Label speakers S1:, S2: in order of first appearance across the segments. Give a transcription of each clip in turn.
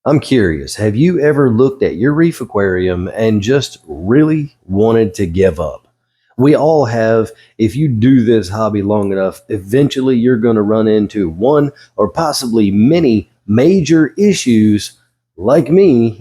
S1: I'm curious, have you ever looked at your reef aquarium and just really wanted to give up? We all have. If you do this hobby long enough, eventually you're going to run into one or possibly many major issues like me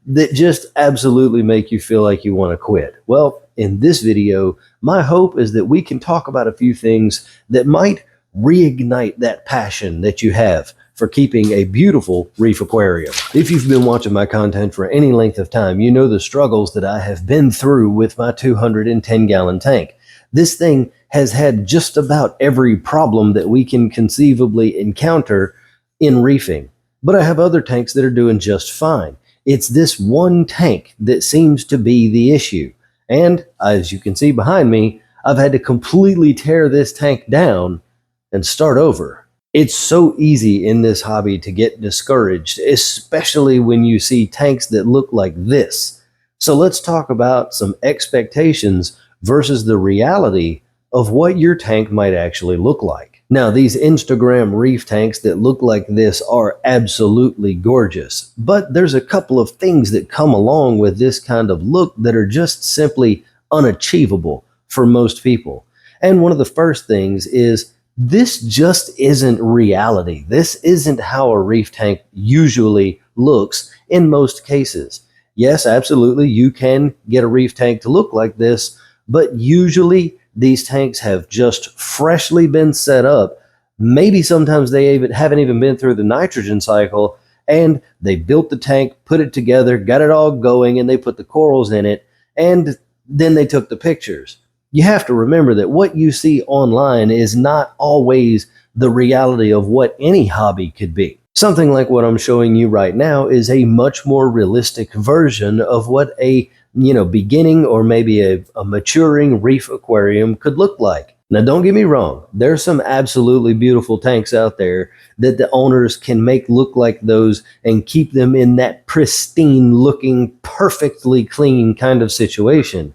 S1: that just absolutely make you feel like you want to quit. Well, in this video, my hope is that we can talk about a few things that might reignite that passion that you have for keeping a beautiful reef aquarium. If you've been watching my content for any length of time, you know the struggles that I have been through with my 210-gallon tank. This thing has had just about every problem that we can conceivably encounter in reefing. But I have other tanks that are doing just fine. It's this one tank that seems to be the issue. And as you can see behind me, I've had to completely tear this tank down and start over. It's so easy in this hobby to get discouraged, especially when you see tanks that look like this. So let's talk about some expectations versus the reality of what your tank might actually look like. Now, these Instagram reef tanks that look like this are absolutely gorgeous, but there's a couple of things that come along with this kind of look that are just simply unachievable for most people. And one of the first things is this just isn't reality. This isn't how a reef tank usually looks in most cases. Yes, absolutely, you can get a reef tank to look like this, but usually these tanks have just freshly been set up. Maybe sometimes they haven't even been through the nitrogen cycle, and they built the tank, put it together, got it all going, and they put the corals in it, and then they took the pictures. You have to remember that what you see online is not always the reality of what any hobby could be. Something like what I'm showing you right now is a much more realistic version of what a beginning or maybe a maturing reef aquarium could look like. Now, don't get me wrong, there's some absolutely beautiful tanks out there that the owners can make look like those and keep them in that pristine looking, perfectly clean kind of situation.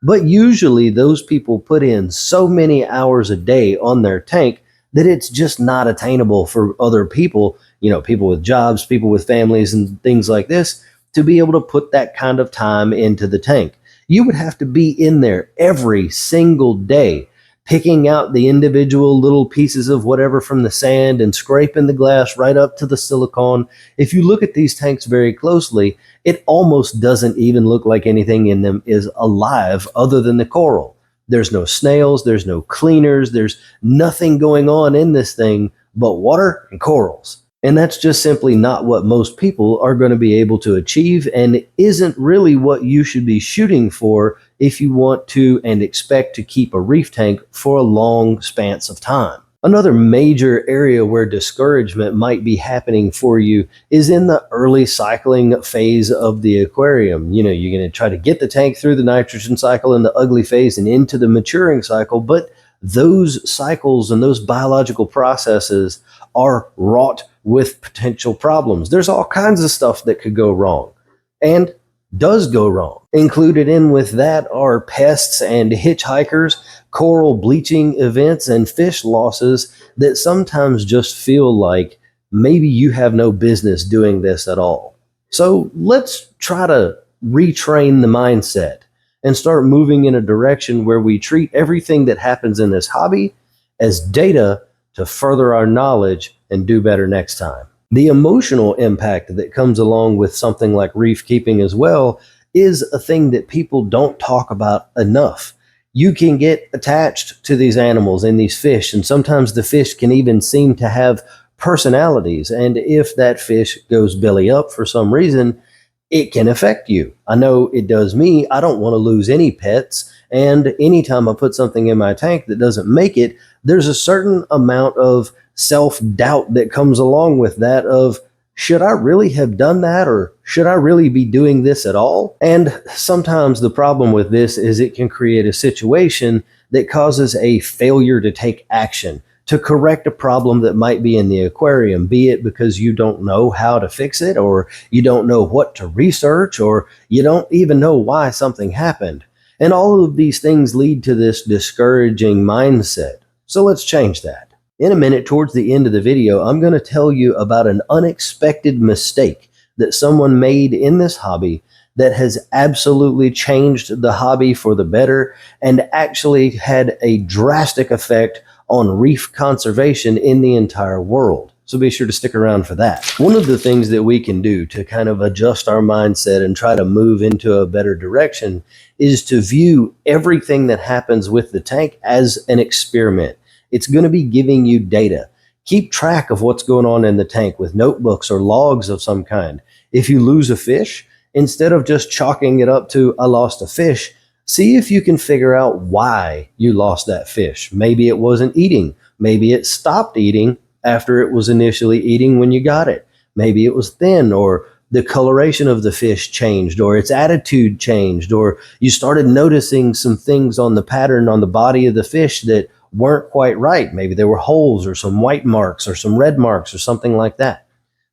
S1: But usually those people put in so many hours a day on their tank that it's just not attainable for other people, people with jobs, people with families and things like this, to be able to put that kind of time into the tank. You would have to be in there every single day, picking out the individual little pieces of whatever from the sand and scraping the glass right up to the silicone. If you look at these tanks very closely, it almost doesn't even look like anything in them is alive other than the coral. There's no snails, there's no cleaners, there's nothing going on in this thing but water and corals. And that's just simply not what most people are going to be able to achieve, and it isn't really what you should be shooting for if you want to and expect to keep a reef tank for a long span of time. Another major area where discouragement might be happening for you is in the early cycling phase of the aquarium. You're going to try to get the tank through the nitrogen cycle and the ugly phase and into the maturing cycle, but those cycles and those biological processes are wrought with potential problems. There's all kinds of stuff that could go wrong and does go wrong. Included in with that are pests and hitchhikers, coral bleaching events, and fish losses that sometimes just feel like maybe you have no business doing this at all. So let's try to retrain the mindset and start moving in a direction where we treat everything that happens in this hobby as data to further our knowledge and do better next time. The emotional impact that comes along with something like reef keeping as well is a thing that people don't talk about enough. You can get attached to these animals and these fish, and sometimes the fish can even seem to have personalities. And if that fish goes belly up for some reason, it can affect you. I know it does me. I don't want to lose any pets. And anytime I put something in my tank that doesn't make it, there's a certain amount of self-doubt that comes along with that of, should I really have done that, or should I really be doing this at all? And sometimes the problem with this is it can create a situation that causes a failure to take action to correct a problem that might be in the aquarium, be it because you don't know how to fix it, or you don't know what to research, or you don't even know why something happened. And all of these things lead to this discouraging mindset. So let's change that. In a minute, towards the end of the video, I'm going to tell you about an unexpected mistake that someone made in this hobby that has absolutely changed the hobby for the better and actually had a drastic effect on reef conservation in the entire world. So be sure to stick around for that. One of the things that we can do to kind of adjust our mindset and try to move into a better direction is to view everything that happens with the tank as an experiment. It's going to be giving you data. Keep track of what's going on in the tank with notebooks or logs of some kind. If you lose a fish, instead of just chalking it up to I lost a fish, see if you can figure out why you lost that fish. Maybe it wasn't eating. Maybe it stopped eating after it was initially eating when you got it. Maybe it was thin, or the coloration of the fish changed, or its attitude changed, or you started noticing some things on the pattern on the body of the fish that weren't quite right. Maybe there were holes or some white marks or some red marks or something like that.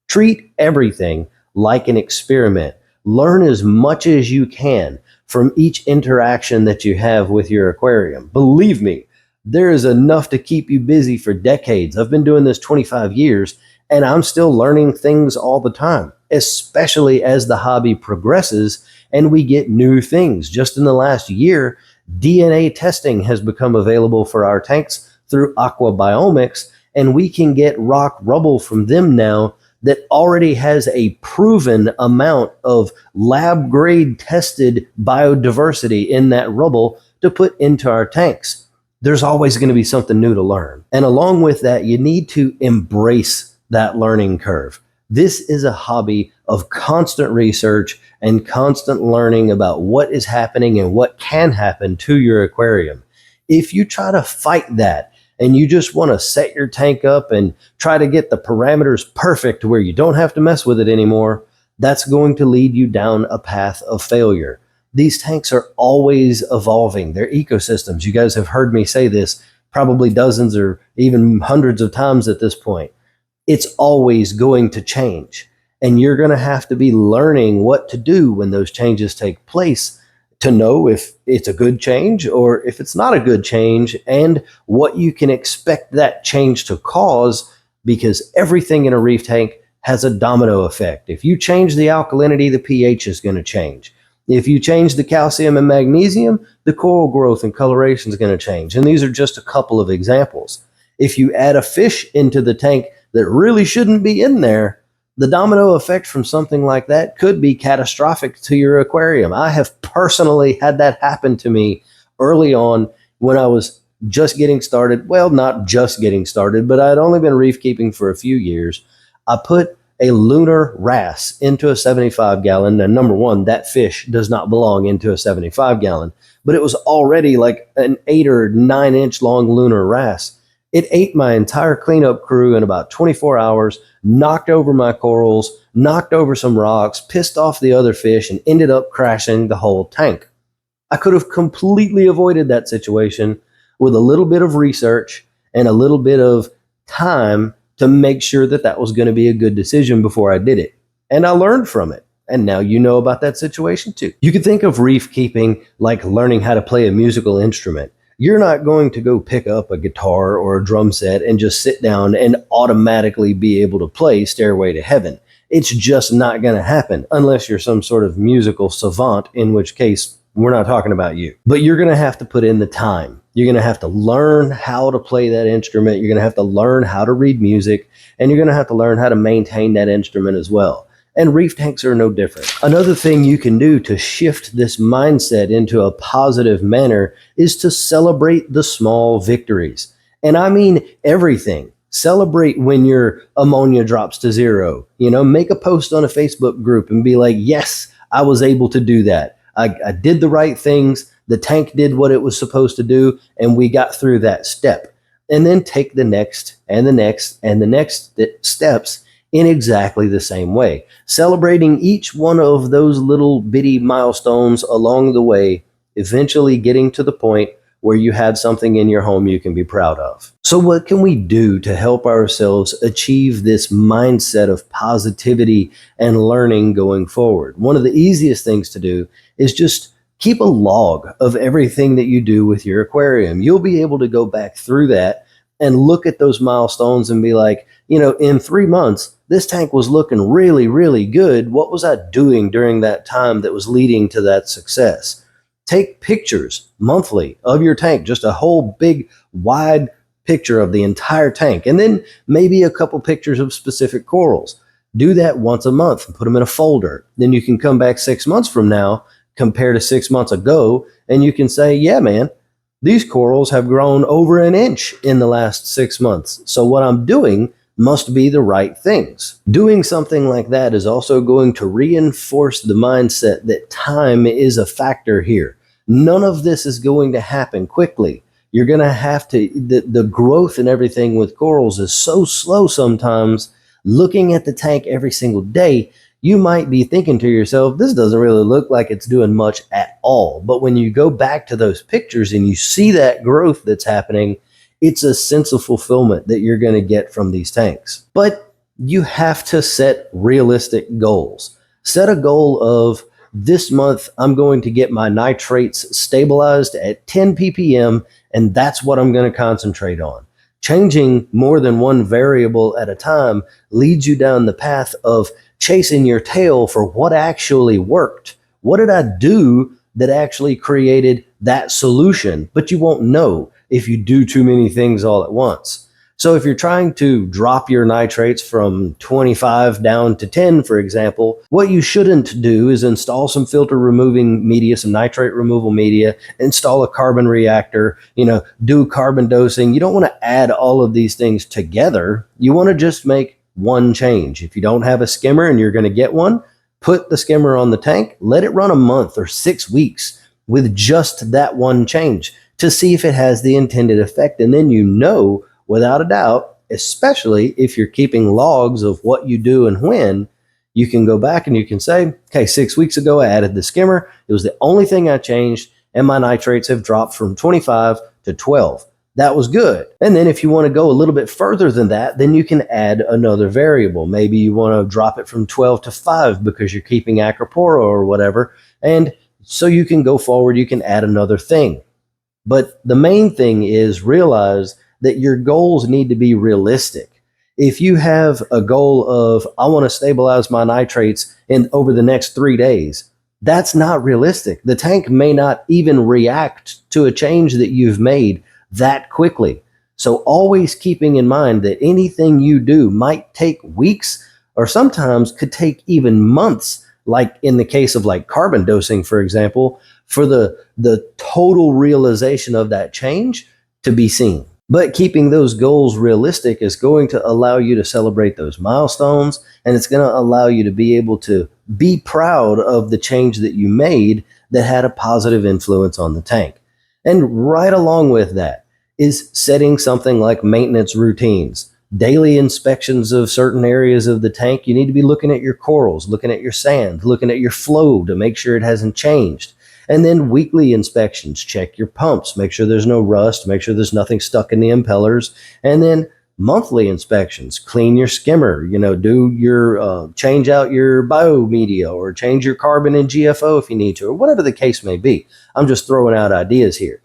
S1: Treat everything like an experiment. Learn as much as you can from each interaction that you have with your aquarium. Believe me, there is enough to keep you busy for decades. I've been doing this 25 years and I'm still learning things all the time, especially as the hobby progresses and we get new things. Just in the last year, DNA testing has become available for our tanks through aquabiomics, and we can get rock rubble from them now that already has a proven amount of lab grade tested biodiversity in that rubble to put into our tanks. There's always going to be something new to learn. And along with that, you need to embrace that learning curve. This is a hobby of constant research and constant learning about what is happening and what can happen to your aquarium. If you try to fight that and you just want to set your tank up and try to get the parameters perfect where you don't have to mess with it anymore, that's going to lead you down a path of failure. These tanks are always evolving. They're ecosystems. You guys have heard me say this probably dozens or even hundreds of times at this point. It's always going to change. And you're going to have to be learning what to do when those changes take place to know if it's a good change or if it's not a good change, and what you can expect that change to cause, because everything in a reef tank has a domino effect. If you change the alkalinity, the pH is going to change. If you change the calcium and magnesium, the coral growth and coloration is going to change. And these are just a couple of examples. If you add a fish into the tank that really shouldn't be in there, the domino effect from something like that could be catastrophic to your aquarium. I have personally had that happen to me early on when I was just getting started. Well, not just getting started, but I'd only been reef keeping for a few years. I put a lunar wrasse into a 75-gallon. And number one, that fish does not belong into a 75-gallon, but it was already like an 8 or 9 inch long lunar wrasse. It ate my entire cleanup crew in about 24 hours, knocked over my corals, knocked over some rocks, pissed off the other fish, and ended up crashing the whole tank. I could have completely avoided that situation with a little bit of research and a little bit of time to make sure that that was going to be a good decision before I did it. And I learned from it. And now you know about that situation too. You could think of reef keeping like learning how to play a musical instrument. You're not going to go pick up a guitar or a drum set and just sit down and automatically be able to play Stairway to Heaven. It's just not going to happen unless you're some sort of musical savant, in which case we're not talking about you. But you're going to have to put in the time. You're going to have to learn how to play that instrument. You're going to have to learn how to read music, and you're going to have to learn how to maintain that instrument as well. And reef tanks are no different. Another thing you can do to shift this mindset into a positive manner is to celebrate the small victories. And I mean everything. Celebrate when your ammonia drops to 0. Make a post on a Facebook group and be like, yes, I was able to do that. I did the right things. The tank did what it was supposed to do, and we got through that step. And then take the next and the next and the next steps in exactly the same way, celebrating each one of those little bitty milestones along the way, eventually getting to the point where you have something in your home you can be proud of. So what can we do to help ourselves achieve this mindset of positivity and learning going forward? One of the easiest things to do is just keep a log of everything that you do with your aquarium. You'll be able to go back through that and look at those milestones and be like, in 3 months, this tank was looking really, really good. What was I doing during that time that was leading to that success? Take pictures monthly of your tank, just a whole big, wide picture of the entire tank, and then maybe a couple pictures of specific corals. Do that once a month and put them in a folder. Then you can come back 6 months from now, compare to 6 months ago, and you can say, yeah, man, these corals have grown over an inch in the last 6 months. So what I'm doing must be the right things. Doing something like that is also going to reinforce the mindset that time is a factor here. None of this is going to happen quickly. You're going to have to, the growth and everything with corals is so slow sometimes. Looking at the tank every single day, you might be thinking to yourself, this doesn't really look like it's doing much at all. But when you go back to those pictures and you see that growth that's happening, it's a sense of fulfillment that you're going to get from these tanks. But you have to set realistic goals. Set a goal of, this month, I'm going to get my nitrates stabilized at 10 ppm, and that's what I'm going to concentrate on. Changing more than one variable at a time leads you down the path of chasing your tail for what actually worked. What did I do that actually created that solution? But you won't know if you do too many things all at once. So if you're trying to drop your nitrates from 25 down to 10, for example, what you shouldn't do is install some filter removing media, some nitrate removal media, install a carbon reactor, do carbon dosing. You don't want to add all of these things together. You want to just make one change. If you don't have a skimmer and you're going to get one, put the skimmer on the tank, let it run a month or 6 weeks with just that one change to see if it has the intended effect. And then without a doubt, especially if you're keeping logs of what you do and when, you can go back and you can say, okay, 6 weeks ago I added the skimmer. It was the only thing I changed, and my nitrates have dropped from 25 to 12. That was good. And then if you want to go a little bit further than that, then you can add another variable. Maybe you want to drop it from 12 to 5 because you're keeping acropora or whatever. And so you can go forward, you can add another thing. But the main thing is realize that your goals need to be realistic. If you have a goal of, I want to stabilize my nitrates over the next 3 days, that's not realistic. The tank may not even react to a change that you've made that quickly. So always keeping in mind that anything you do might take weeks or sometimes could take even months, like in the case of like carbon dosing, for example, for the total realization of that change to be seen. But keeping those goals realistic is going to allow you to celebrate those milestones, and it's going to allow you to be able to be proud of the change that you made that had a positive influence on the tank. And right along with that is setting something like maintenance routines. Daily inspections of certain areas of the tank. You need to be looking at your corals, looking at your sand, looking at your flow to make sure it hasn't changed. And then weekly inspections, check your pumps, make sure there's no rust, make sure there's nothing stuck in the impellers. And then monthly inspections, clean your skimmer, do your, change out your biomedia or change your carbon and GFO if you need to, or whatever the case may be. I'm just throwing out ideas here.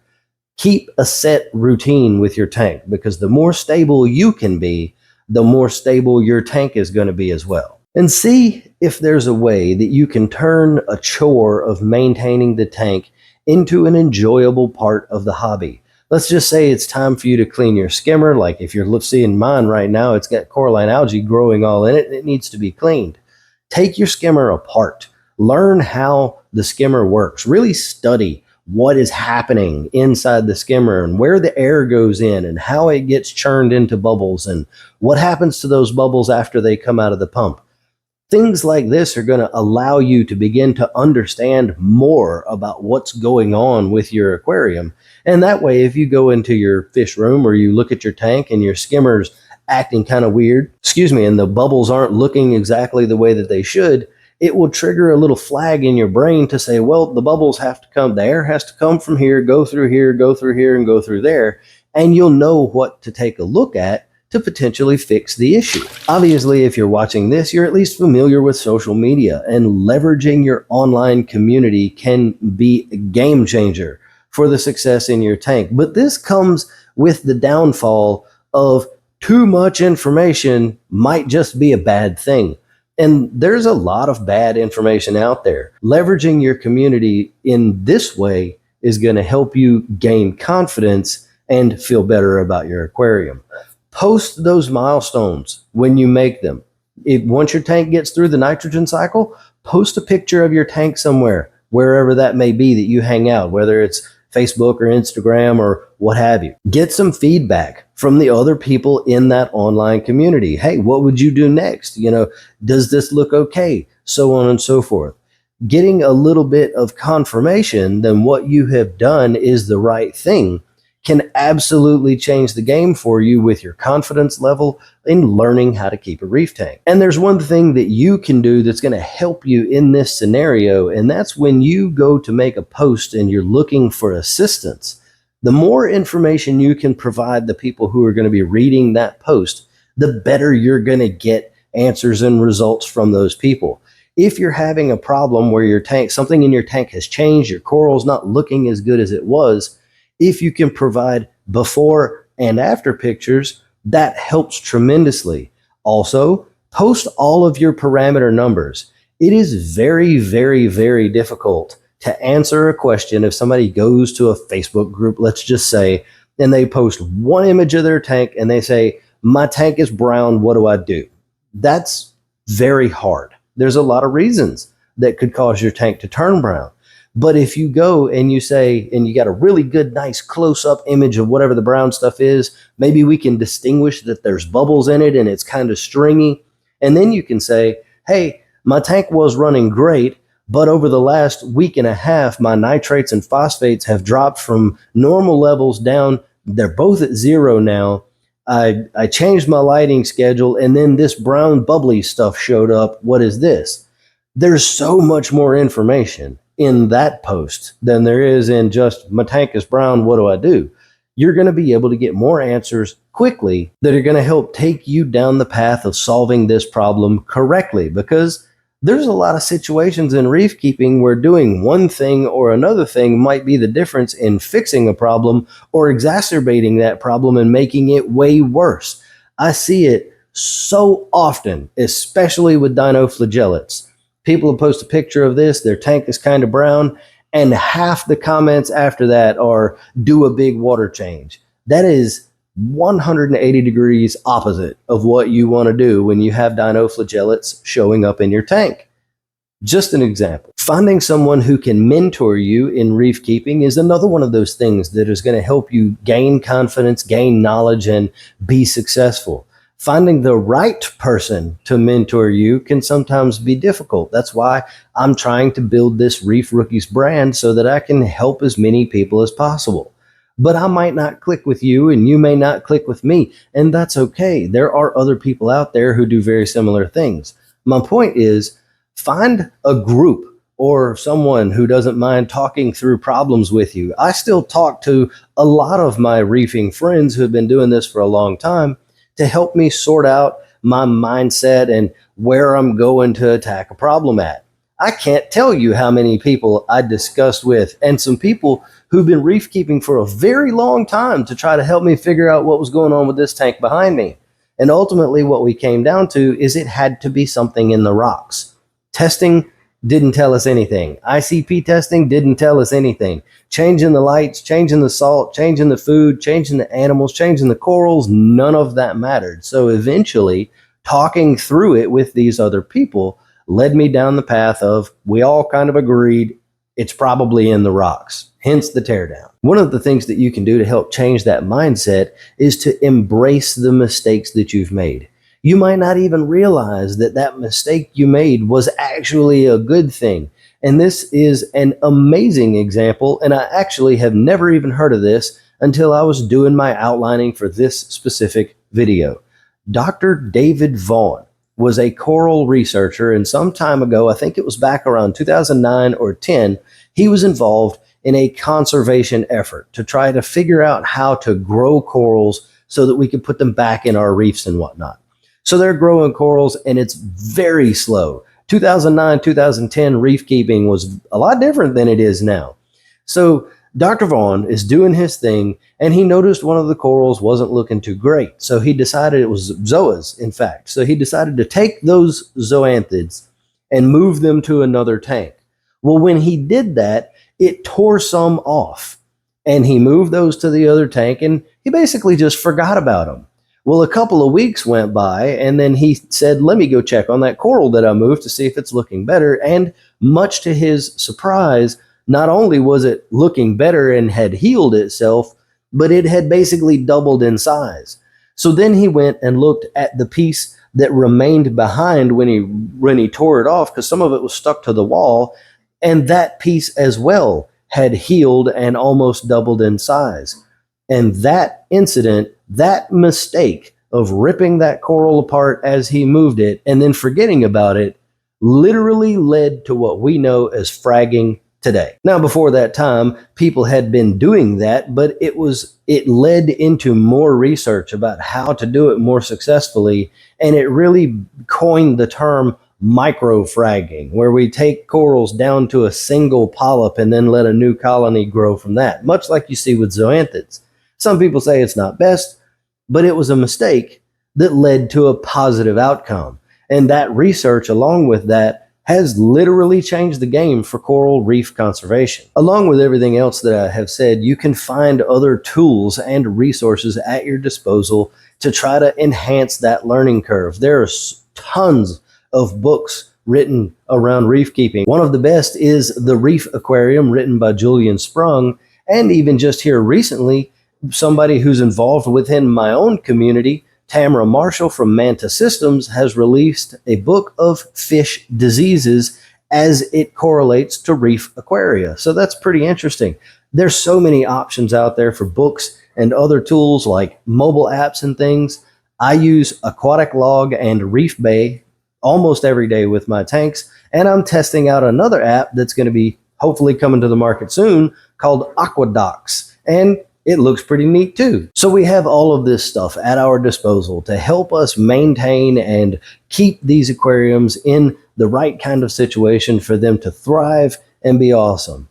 S1: Keep a set routine with your tank, because the more stable you can be, the more stable your tank is going to be as well. And see if there's a way that you can turn a chore of maintaining the tank into an enjoyable part of the hobby. Let's just say it's time for you to clean your skimmer. Like if you're seeing mine right now, it's got coralline algae growing all in it, and it needs to be cleaned. Take your skimmer apart. Learn how the skimmer works. Really study what is happening inside the skimmer and where the air goes in and how it gets churned into bubbles and what happens to those bubbles after they come out of the pump. Things like this are going to allow you to begin to understand more about what's going on with your aquarium. And that way, if you go into your fish room or you look at your tank and your skimmer's acting kind of weird, and the bubbles aren't looking exactly the way that they should, it will trigger a little flag in your brain to say, well, the bubbles have to come, the air has to come from here, go through here, go through here, and go through there. And you'll know what to take a look at to potentially fix the issue. Obviously, if you're watching this, you're at least familiar with social media, and leveraging your online community can be a game changer for the success in your tank. But this comes with the downfall of too much information might just be a bad thing. And there's a lot of bad information out there. Leveraging your community in this way is going to help you gain confidence and feel better about your aquarium. Post those milestones when you make them. Once your tank gets through the nitrogen cycle, post a picture of your tank somewhere, wherever that may be that you hang out, whether it's Facebook or Instagram or what have you. Get some feedback from the other people in that online community. Hey, what would you do next? Does this look okay? So on and so forth. Getting a little bit of confirmation that what you have done is the right thing can absolutely change the game for you with your confidence level in learning how to keep a reef tank. And there's one thing that you can do that's going to help you in this scenario, and that's when you go to make a post and you're looking for assistance. The more information you can provide the people who are going to be reading that post, the better you're going to get answers and results from those people. If you're having a problem where something in your tank has changed, your coral's not looking as good as it was, if you can provide before and after pictures, that helps tremendously. Also, post all of your parameter numbers. It is very, very, very difficult to answer a question if somebody goes to a Facebook group, let's just say, and they post one image of their tank and they say, my tank is brown, what do I do? That's very hard. There's a lot of reasons that could cause your tank to turn brown. But if you go and you say, and you got a really good, nice close-up image of whatever the brown stuff is, maybe we can distinguish that there's bubbles in it and it's kind of stringy. And then you can say, hey, my tank was running great, but over the last week and a half, my nitrates and phosphates have dropped from normal levels down. They're both at 0 now. I changed my lighting schedule, and then this brown bubbly stuff showed up. What is this? There's so much more information in that post than there is in just my tank is brown, what do I do? You're going to be able to get more answers quickly that are going to help take you down the path of solving this problem correctly, because there's a lot of situations in reef keeping where doing one thing or another thing might be the difference in fixing a problem or exacerbating that problem and making it way worse. I see it so often, especially with dinoflagellates. People will post a picture of this, their tank is kind of brown, and half the comments after that are, do a big water change. That is 180 degrees opposite of what you want to do when you have dinoflagellates showing up in your tank. Just an example. Finding someone who can mentor you in reef keeping is another one of those things that is going to help you gain confidence, gain knowledge, and be successful. Finding the right person to mentor you can sometimes be difficult. That's why I'm trying to build this Reef Rookies brand so that I can help as many people as possible. But I might not click with you and you may not click with me, and that's okay. There are other people out there who do very similar things. My point is, find a group or someone who doesn't mind talking through problems with you. I still talk to a lot of my reefing friends who have been doing this for a long time to help me sort out my mindset and where I'm going to attack a problem at. I can't tell you how many people I discussed with, and some people who've been reef keeping for a very long time to try to help me figure out what was going on with this tank behind me. And ultimately what we came down to is it had to be something in the rocks. Testing didn't tell us anything. ICP testing didn't tell us anything. Changing the lights, changing the salt, changing the food, changing the animals, changing the corals, none of that mattered. So eventually, talking through it with these other people led me down the path of, we all kind of agreed it's probably in the rocks, hence the teardown. One of the things that you can do to help change that mindset is to embrace the mistakes that you've made. You might not even realize that that mistake you made was actually a good thing. And this is an amazing example, and I actually have never even heard of this until I was doing my outlining for this specific video. Dr. David Vaughan was a coral researcher, and some time ago, I think it was back around 2009 or 10, he was involved in a conservation effort to try to figure out how to grow corals so that we could put them back in our reefs and whatnot. So they're growing corals, and it's very slow. 2009, 2010 reef keeping was a lot different than it is now. So Dr. Vaughan is doing his thing, and he noticed one of the corals wasn't looking too great. So he decided, it was zoas, in fact. So he decided to take those zoanthids and move them to another tank. Well, when he did that, it tore some off, and he moved those to the other tank, and he basically just forgot about them. Well, a couple of weeks went by, and then he said, let me go check on that coral that I moved to see if it's looking better. And much to his surprise, not only was it looking better and had healed itself, but it had basically doubled in size. So then he went and looked at the piece that remained behind when he tore it off, because some of it was stuck to the wall, and that piece as well had healed and almost doubled in size. And that incident, that mistake of ripping that coral apart as he moved it and then forgetting about it, literally led to what we know as fragging today. Now, before that time, people had been doing that, but it led into more research about how to do it more successfully, and it really coined the term micro-fragging, where we take corals down to a single polyp and then let a new colony grow from that, much like you see with zoanthids. Some people say it's not best, but it was a mistake that led to a positive outcome. And that research, along with that, has literally changed the game for coral reef conservation. Along with everything else that I have said, you can find other tools and resources at your disposal to try to enhance that learning curve. There's tons of books written around reef keeping. One of the best is The Reef Aquarium, written by Julian Sprung, and even just here recently, somebody who's involved within my own community, Tamara Marshall from Manta Systems, has released a book of fish diseases as it correlates to reef aquaria. So that's pretty interesting. There's so many options out there for books and other tools like mobile apps and things. I use Aquatic Log and Reef Bay almost every day with my tanks, and I'm testing out another app that's going to be hopefully coming to the market soon called Aquadocs, and it looks pretty neat too. So we have all of this stuff at our disposal to help us maintain and keep these aquariums in the right kind of situation for them to thrive and be awesome.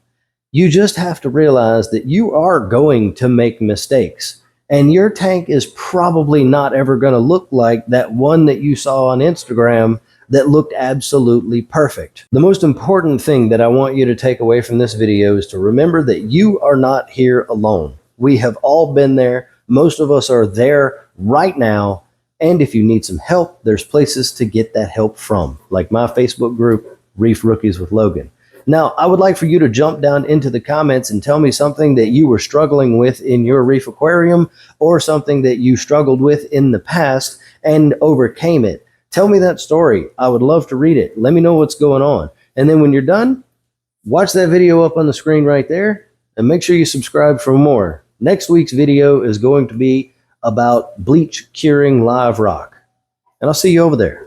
S1: You just have to realize that you are going to make mistakes, and your tank is probably not ever going to look like that one that you saw on Instagram that looked absolutely perfect. The most important thing that I want you to take away from this video is to remember that you are not here alone. We have all been there. Most of us are there right now. And if you need some help, there's places to get that help from, like my Facebook group, Reef Rookies with Logan. Now, I would like for you to jump down into the comments and tell me something that you were struggling with in your reef aquarium, or something that you struggled with in the past and overcame it. Tell me that story. I would love to read it. Let me know what's going on. And then when you're done, watch that video up on the screen right there, and make sure you subscribe for more. Next week's video is going to be about bleach curing live rock. And I'll see you over there.